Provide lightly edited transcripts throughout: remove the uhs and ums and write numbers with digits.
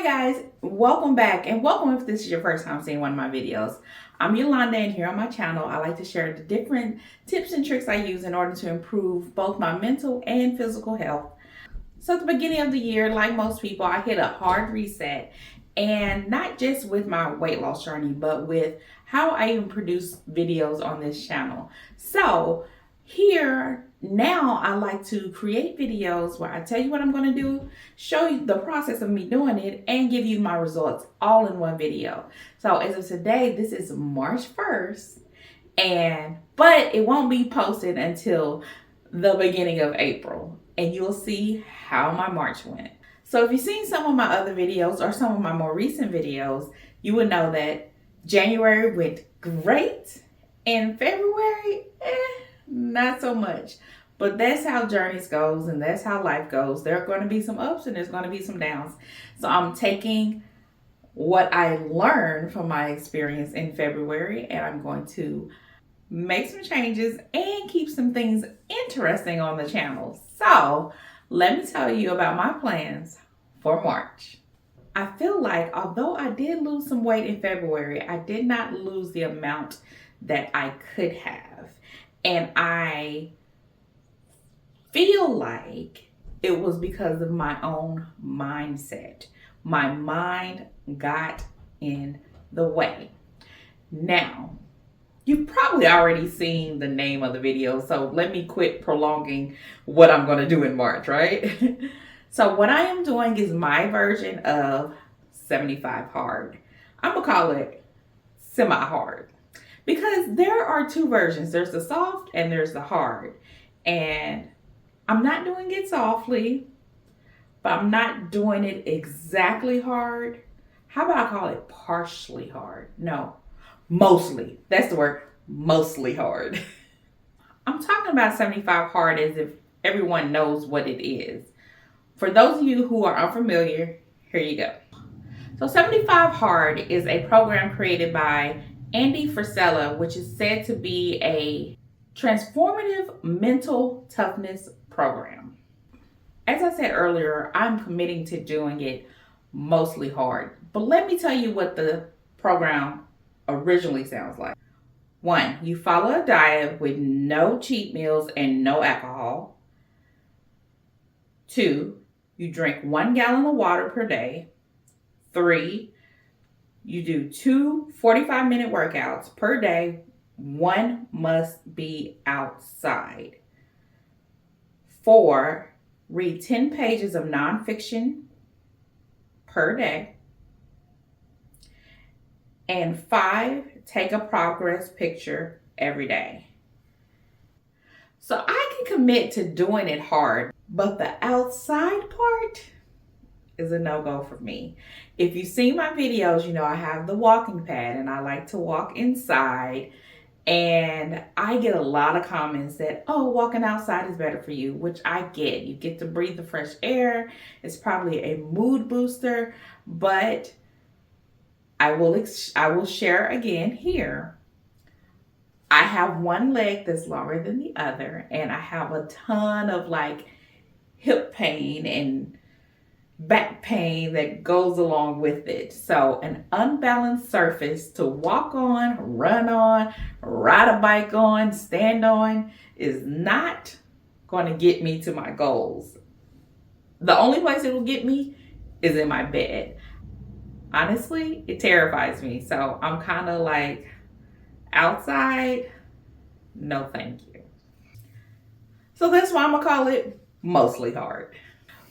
guys, welcome back, and welcome if this is your first time seeing one of my videos. I'm Yolanda, and here on my channel I like to share the different tips and tricks I use in order to improve both my mental and physical health. So at the beginning of the year, like most people, I hit a hard reset, and not just with my weight loss journey, but with how I even produce videos on this channel. So here now I like to create videos where I tell you what I'm going to do, show you the process of me doing it, and give you my results all in one video. So as of today, this is March 1st, but it won't be posted until the beginning of April, and you'll see how my March went. So if you've seen some of my other videos or some of my more recent videos, you would know that January went great and February, not so much. But that's how journeys goes, and that's how life goes. There are going to be some ups and there's going to be some downs. So I'm taking what I learned from my experience in February, and I'm going to make some changes and keep some things interesting on the channel. So let me tell you about my plans for March. I feel like although I did lose some weight in February, I did not lose the amount that I could have. And I feel like it was because of my own mindset. My mind got in the way. Now, you've probably already seen the name of the video, so let me quit prolonging what I'm going to do in March, right? So what I am doing is my version of 75 hard. I'm going to call it semi-hard because there are two versions. There's the soft and there's the hard. And I'm not doing it softly, but I'm not doing it exactly hard. How about I call it partially hard? No. Mostly. That's the word. Mostly hard. I'm talking about 75 hard as if everyone knows what it is. For those of you who are unfamiliar, here you go. So 75 hard is a program created by Andy Frisella, which is said to be a transformative mental toughness program. As I said earlier, I'm committing to doing it mostly hard. But let me tell you what the program originally sounds like. 1, you follow a diet with no cheat meals and no alcohol. 2, you drink 1 gallon of water per day. 3, you do 2 45-minute workouts per day. 1 must be outside. 4, read 10 pages of nonfiction per day. And 5, take a progress picture every day. So I can commit to doing it hard, but the outside part is a no-go for me. If you see my videos, you know I have the walking pad and I like to walk inside, and I get a lot of comments that, oh, walking outside is better for you, which I get. You get to breathe the fresh air. It's probably a mood booster, but I will share again here. I have one leg that's longer than the other, and I have a ton of like hip pain and back pain that goes along with it. So an unbalanced surface to walk on, run on, ride a bike on, stand on is not going to get me to my goals. The only place it will get me is in my bed. Honestly, it terrifies me. So I'm kind of like, outside, no thank you. So that's why I'm going to call it mostly hard.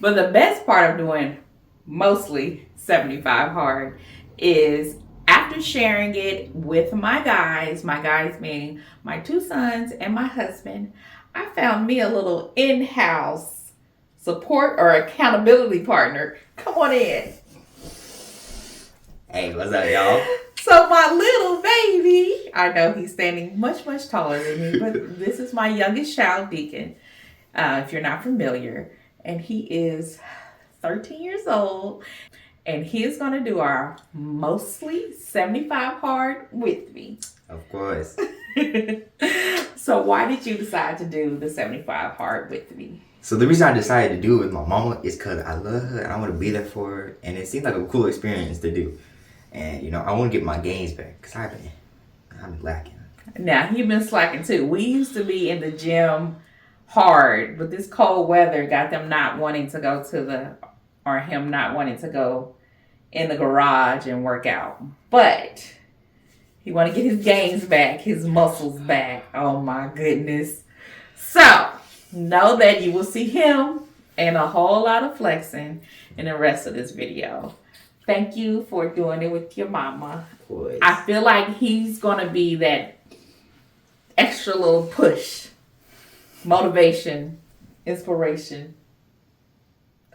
But the best part of doing mostly 75 hard is after sharing it with my guys meaning my 2 sons and my husband, I found me a little in-house support or accountability partner. Come on in. Hey, what's up, y'all? So my little baby, I know he's standing much, much taller than me, but this is my youngest child, Deacon, if you're not familiar. And he is 13 years old, and he is going to do our mostly 75 hard with me. Of course. So why did you decide to do the 75 hard with me? So the reason I decided to do it with my mama is because I love her and I want to be there for her, and it seems like a cool experience to do. And you know, I want to get my gains back because I've been lacking. Now he been slacking too. We used to be in the gym hard, but this cold weather got them not wanting to go or him not wanting to go in the garage and work out. But he want to get his gains back, his muscles back. Oh my goodness. So know that you will see him and a whole lot of flexing in the rest of this video. Thank you for doing it with your mama. Boys. I feel like he's going to be that extra little push, motivation, inspiration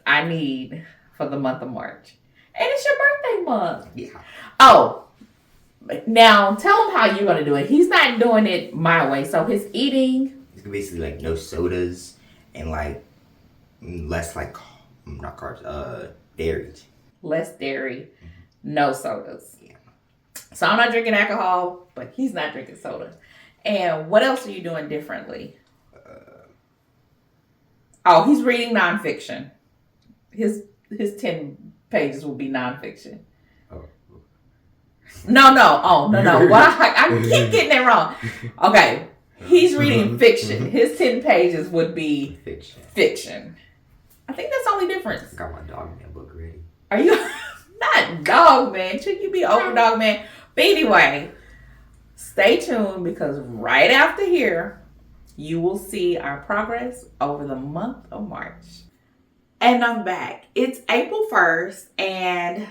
I need for the month of March. And it's your birthday month. Yeah. Oh, now tell him how you're going to do it. He's not doing it my way. So his eating, it's basically like no sodas and like less like not carbs, dairy. less dairy, no sodas. Yeah. So I'm not drinking alcohol, but he's not drinking soda. And what else are you doing differently? He's reading nonfiction. His 10 pages will be nonfiction. Oh. No. Oh, no. I keep getting it wrong. Okay. He's reading fiction. His 10 pages would be fiction. I think that's the only difference. I got my dog man book ready. Are you not dog man? Should you be over dog man? But anyway, stay tuned because right after here, you will see our progress over the month of March. And I'm back. It's April 1st and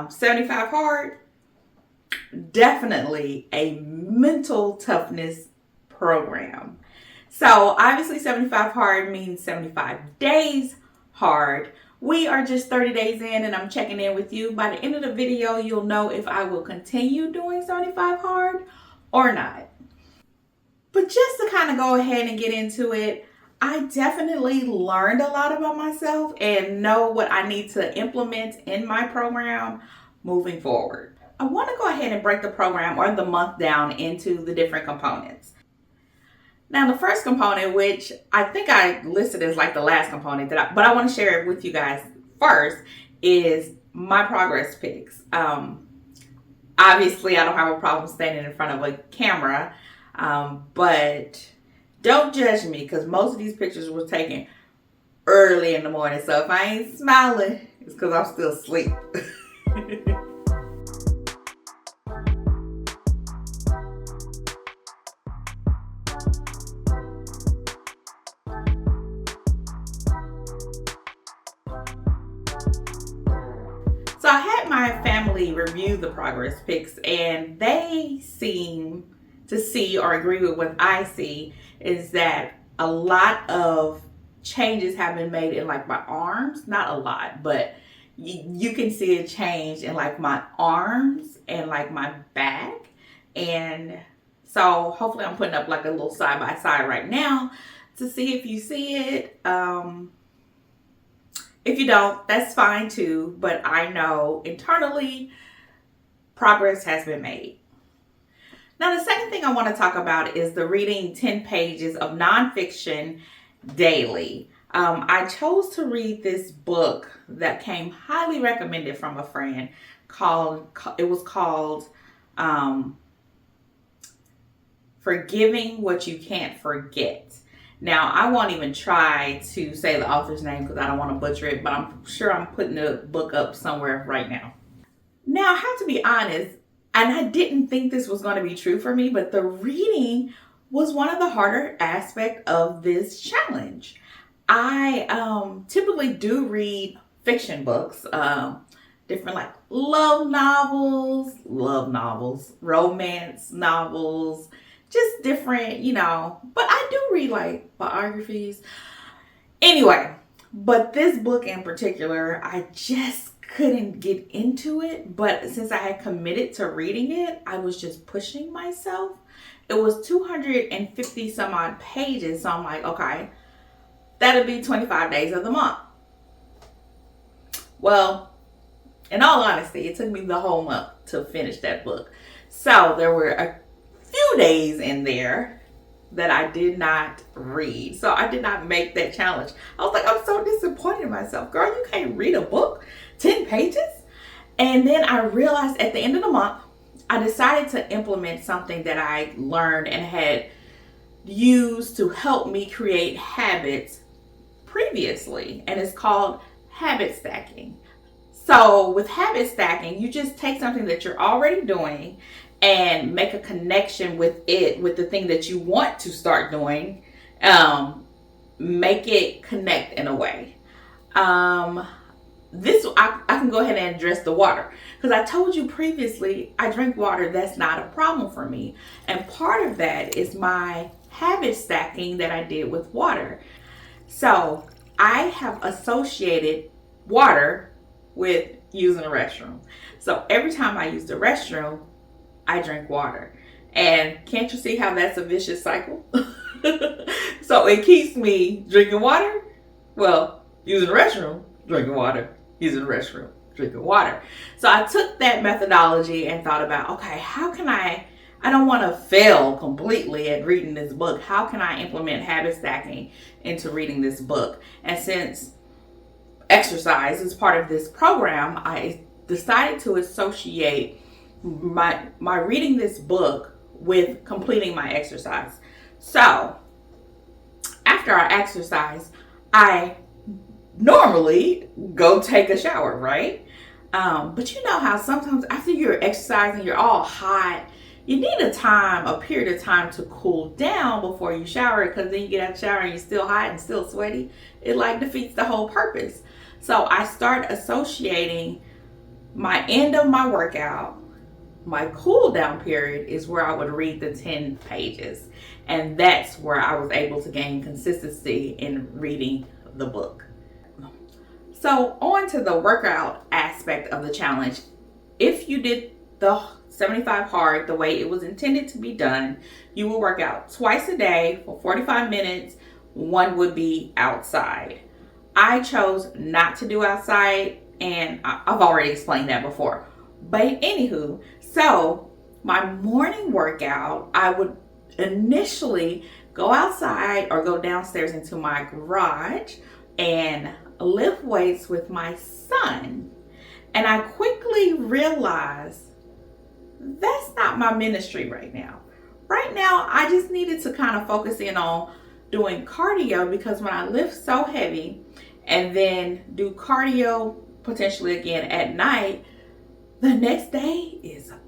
75 Hard, definitely a mental toughness program. So obviously 75 Hard means 75 days hard. We are just 30 days in and I'm checking in with you. By the end of the video, you'll know if I will continue doing 75 Hard or not. But just to kind of go ahead and get into it, I definitely learned a lot about myself and know what I need to implement in my program moving forward. I want to go ahead and break the program or the month down into the different components. Now, the first component, which I think I listed as like the last component, but I want to share it with you guys first, is my progress pics. Obviously, I don't have a problem standing in front of a camera, but don't judge me because most of these pictures were taken early in the morning. So if I ain't smiling, it's because I'm still asleep. So I had my family review the progress pics and they seem to see or agree with what I see is that a lot of changes have been made in like my arms. Not a lot, but you can see a change in like my arms and like my back. And so hopefully I'm putting up like a little side by side right now to see if you see it. If you don't, that's fine too, but I know internally progress has been made. Now, the second thing I want to talk about is the reading 10 pages of nonfiction daily. I chose to read this book that came highly recommended from a friend called Forgiving What You Can't Forget. Now, I won't even try to say the author's name because I don't want to butcher it, but I'm sure I'm putting the book up somewhere right now. Now, I have to be honest, and I didn't think this was going to be true for me, but the reading was one of the harder aspects of this challenge. I typically do read fiction books, different like love novels, romance novels, just different, but I do read like biographies. Anyway, but this book in particular, I just couldn't get into it. But since I had committed to reading it, I was just pushing myself. It was 250 some odd pages. So I'm like, okay, that'll be 25 days of the month. Well, in all honesty, it took me the whole month to finish that book. So there were a few days in there that I did not read. So I did not make that challenge. I was like, I'm so disappointed in myself. Girl, you can't read a book, 10 pages? And then I realized at the end of the month, I decided to implement something that I learned and had used to help me create habits previously. And it's called habit stacking. So with habit stacking, you just take something that you're already doing and make a connection with it, with the thing that you want to start doing. Make it connect in a way. I can go ahead and address the water, because I told you previously I drink water. That's not a problem for me, and part of that is my habit stacking that I did with water. So I have associated water with using a restroom. So every time I use the restroom, I drink water. And can't you see how that's a vicious cycle? So it keeps me drinking water, well, using the restroom, drinking water, using the restroom, drinking water. So I took that methodology and thought about, okay, how can I don't want to fail completely at reading this book. How can I implement habit stacking into reading this book? And since exercise is part of this program, I decided to associate my reading this book with completing my exercise. So after I exercise, I normally go take a shower, right? But you know how sometimes after you're exercising, you're all hot. You need a period of time to cool down before you shower, because then you get out of the shower and you're still hot and still sweaty. It like defeats the whole purpose. So I start associating my end of my workout, my cool down period is where I would read the 10 pages. And that's where I was able to gain consistency in reading the book. So on to the workout aspect of the challenge. If you did the 75 hard the way it was intended to be done, you will work out twice a day for 45 minutes. One would be outside. I chose not to do outside, and I've already explained that before. But anywho, so my morning workout, I would initially go outside or go downstairs into my garage and lift weights with my son. And I quickly realized that's not my ministry right now. Right now, I just needed to kind of focus in on doing cardio, because when I lift so heavy and then do cardio potentially again at night, the next day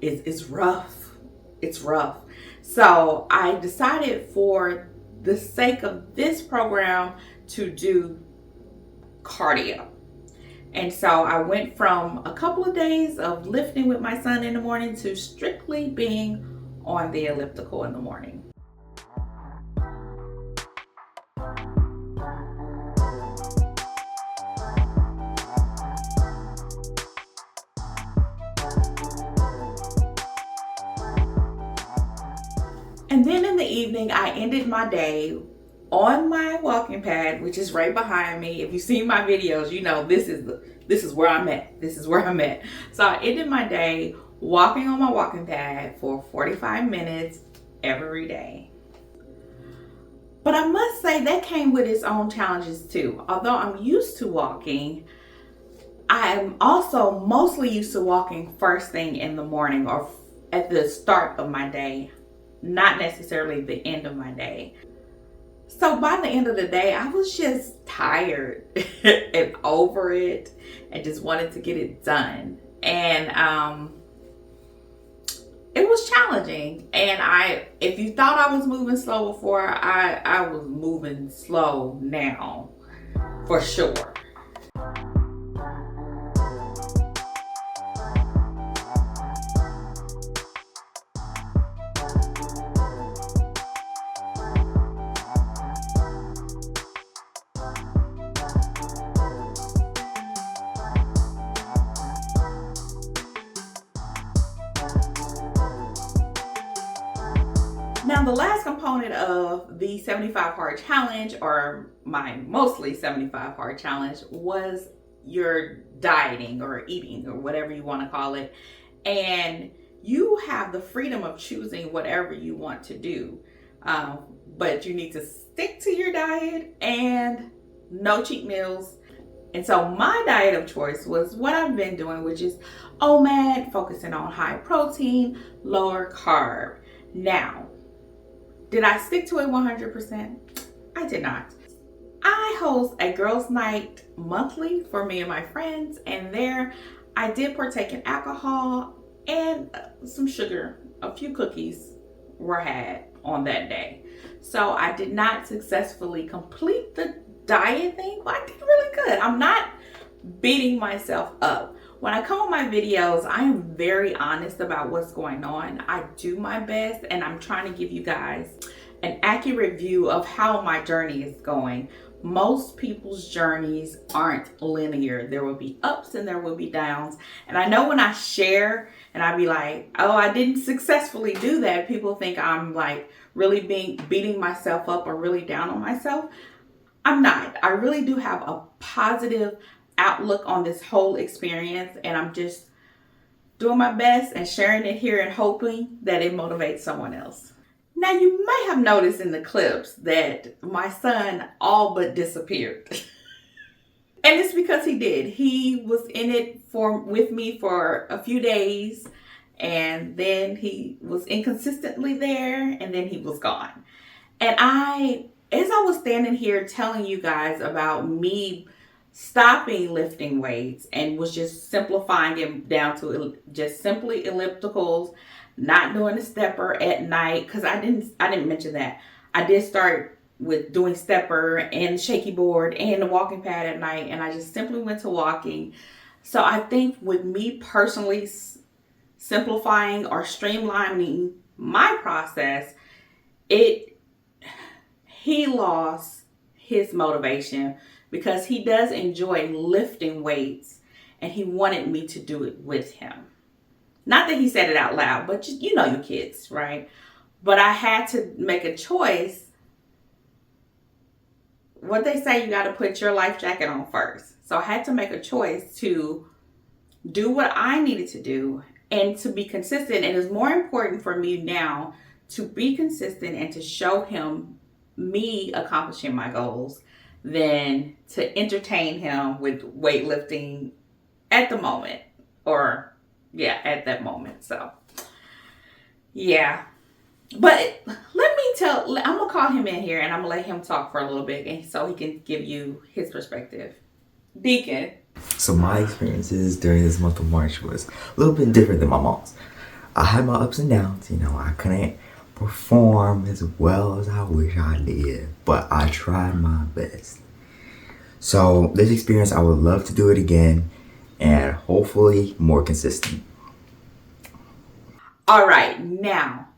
is rough. It's rough. So I decided, for the sake of this program, to do cardio. And so I went from a couple of days of lifting with my son in the morning to strictly being on the elliptical in the morning. And then in the evening, I ended my day on my walking pad, which is right behind me. If you've seen my videos, you know this is where I'm at. This is where I'm at. So I ended my day walking on my walking pad for 45 minutes every day. But I must say that came with its own challenges too. Although I'm used to walking, I'm also mostly used to walking first thing in the morning or at the start of my day, not necessarily the end of my day. So by the end of the day, I was just tired and over it and just wanted to get it done. And it was challenging. And if you thought I was moving slow before, I was moving slow now, for sure. Now, the last component of the 75 hard challenge, or my mostly 75 hard challenge, was your dieting or eating or whatever you want to call it. And you have the freedom of choosing whatever you want to do. But but you need to stick to your diet and no cheat meals. And so my diet of choice was what I've been doing, which is OMAD, focusing on high protein, lower carb. Now, did I stick to it 100%? I did not. I host a girls' night monthly for me and my friends, and there I did partake in alcohol and some sugar. A few cookies were had on that day. So I did not successfully complete the diet thing, but I did really good. I'm not beating myself up. When I come on my videos, I am very honest about what's going on. I do my best, and I'm trying to give you guys an accurate view of how my journey is going. Most people's journeys aren't linear. There will be ups and there will be downs. And I know when I share and I be like, oh, I didn't successfully do that, people think I'm like really beating myself up or really down on myself. I'm not. I really do have a positive outlook on this whole experience, and I'm just doing my best and sharing it here and hoping that it motivates someone else. Now, you might have noticed in the clips that my son all but disappeared. And it's because he did. He was in it with me for a few days, and then he was inconsistently there, and then he was gone. And as I was standing here telling you guys about me stopping lifting weights and was just simplifying it down to just simply ellipticals, not doing a stepper at night, because I didn't mention that. I did start with doing stepper and shaky board and the walking pad at night, and I just simply went to walking. So I think with me personally simplifying or streamlining my process, he lost his motivation because he does enjoy lifting weights and he wanted me to do it with him. Not that he said it out loud, but just, you know your kids, right? But I had to make a choice. What they say, you got to put your life jacket on first. So I had to make a choice to do what I needed to do and to be consistent. And it's more important for me now to be consistent and to show him me accomplishing my goals than to entertain him with weightlifting at the moment, or at that moment. So yeah, but I'm gonna call him in here and I'm gonna let him talk for a little bit, and so he can give you his perspective. Deacon. So my experiences during this month of March was a little bit different than my mom's. I had my ups and downs. I couldn't perform as well as I wish I did, but I tried my best. So this experience, I would love to do it again, and hopefully more consistent. All right, now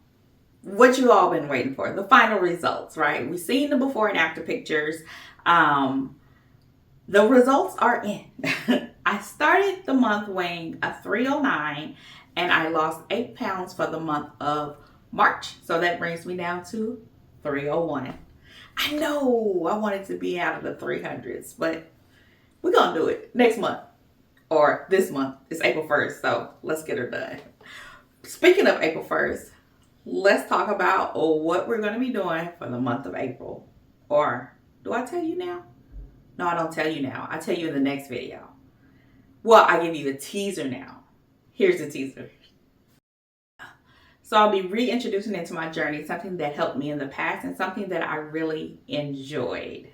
what you all been waiting for, the final results, right? We've seen the before and after pictures. The results are in. I started the month weighing a 309, and I lost 8 pounds for the month of March. So that brings me down to 301. I know I wanted to be out of the 300s, but we're going to do it next month, or this month. It's April 1st, so let's get her done. Speaking of April 1st, let's talk about what we're going to be doing for the month of April. Or do I tell you now? No, I don't tell you now. I tell you in the next video. Well, I give you the teaser now. Here's the teaser. So I'll be reintroducing into my journey something that helped me in the past and something that I really enjoyed.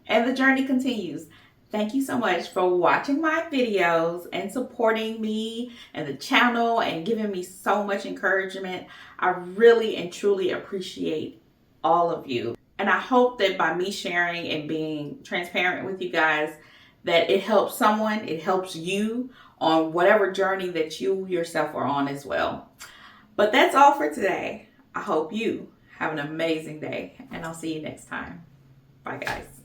And the journey continues. Thank you so much for watching my videos and supporting me and the channel and giving me so much encouragement. I really and truly appreciate all of you. And I hope that by me sharing and being transparent with you guys, that it helps someone, it helps you on whatever journey that you yourself are on as well. But that's all for today. I hope you have an amazing day, and I'll see you next time. Bye, guys.